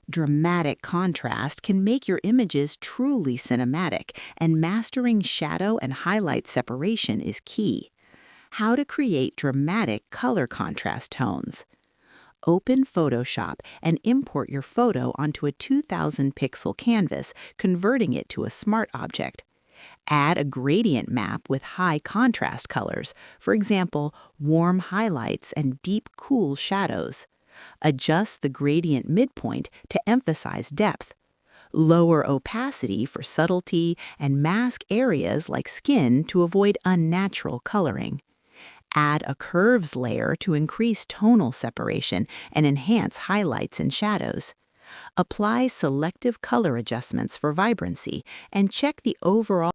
Dramatic contrast can make your images truly cinematic, and mastering shadow and highlight separation is key. How to create dramatic color contrast tones. Open Photoshop and import your photo onto a 2000 pixel canvas, converting it to a smart object. Add a gradient map with high contrast colors, for example, warm highlights and deep, cool shadows. Adjust the gradient midpoint to emphasize depth. Lower opacity for subtlety and mask areas like skin to avoid unnatural coloring. Add a curves layer to increase tonal separation and enhance highlights and shadows. Apply selective color adjustments for vibrancy and check the overall